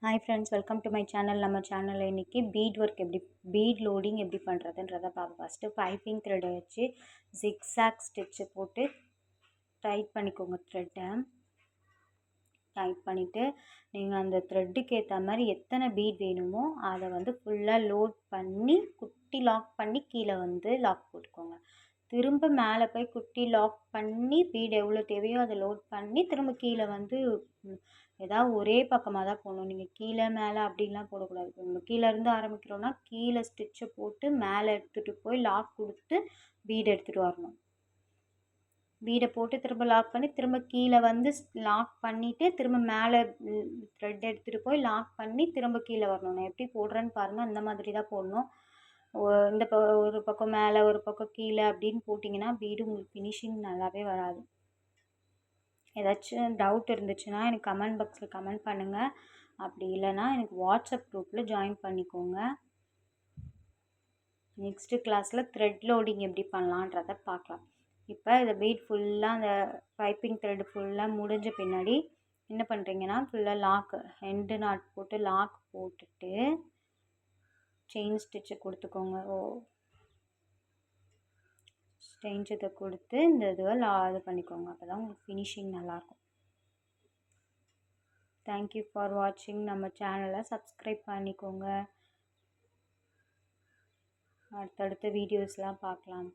Hi friends, welcome to my channel. நம்ம சேனலில் இன்றைக்கி பீட் லோடிங் எப்படி பண்ணுறதுன்றதை பார்ப்போம். ஃபஸ்ட்டு பைப்பிங் த்ரெட்டை வச்சு ஜிக்ஸாக் ஸ்டிச்சு போட்டு டைட் பண்ணிக்கோங்க. த்ரெட்டை டைட் பண்ணிவிட்டு நீங்கள் அந்த த்ரெட்டுக்கு ஏற்ற மாதிரி எத்தனை பீட் வேணுமோ அதை ஃபுல்லாக லோட் பண்ணி குட்டி லாக் பண்ணி கீழே லாக் போட்டுக்கோங்க. திரும்ப மேலே போய் குட்டி லாக் பண்ணி பீட் எவ்வளோ தேவையோ அதை லோட் பண்ணி திரும்ப கீழே ஏதாவது ஒரே பக்கமாக தான் போடணும். நீங்கள் கீழே மேலே அப்படின்லாம் போடக்கூடாது. நம்ம கீழேருந்து ஆரம்பிக்கிறோன்னா கீழே ஸ்டிச்சை போட்டு மேலே எடுத்துகிட்டு போய் லாக் கொடுத்து பீட் எடுத்துகிட்டு வரணும். பீடை போட்டு திரும்ப லாக் பண்ணி திரும்ப கீழே லாக் பண்ணிவிட்டு திரும்ப மேலே த்ரெட் எடுத்துகிட்டு போய் லாக் பண்ணி திரும்ப கீழே வரணும். நான் எப்படி போடுறேன்னு பாருங்கள். அந்த மாதிரி தான் போடணும். இந்த ஒரு பக்கம் மேலே ஒரு பக்கம் கீழே அப்படின்னு போட்டிங்கன்னா பீடு உங்களுக்கு ஃபினிஷிங் நல்லாவே வராது. ஏதாச்சும் டவுட் இருந்துச்சுன்னா எனக்கு கமெண்ட் பாக்ஸில் கமெண்ட் பண்ணுங்கள். அப்படி இல்லைன்னா எனக்கு வாட்ஸ்அப் குரூப்பில் ஜாயின் பண்ணிக்கோங்க. நெக்ஸ்ட்டு கிளாஸில் த்ரெட் லோடிங் எப்படி பண்ணலான்றதை பார்க்கலாம். இப்போ இதை பீட் ஃபுல்லாக அந்த பைப்பிங் த்ரெட் ஃபுல்லாக முடிஞ்ச பின்னாடி என்ன பண்ணுறீங்கன்னா ஃபுல்லாக லாக் எண்டு நாட் போட்டு லாக் போட்டுட்டு செயின் ஸ்டிச்சை கொடுத்துக்கோங்க. செயின்ஸை கொடுத்து இந்த இதுவை இது பண்ணிக்கோங்க. அப்போ தான் உங்களுக்கு ஃபினிஷிங் நல்லாயிருக்கும். தேங்க்யூ ஃபார் வாட்சிங். நம்ம சேனலை சப்ஸ்கிரைப் பண்ணிக்கோங்க. அடுத்தடுத்த வீடியோஸ்லாம் பார்க்கலாம்.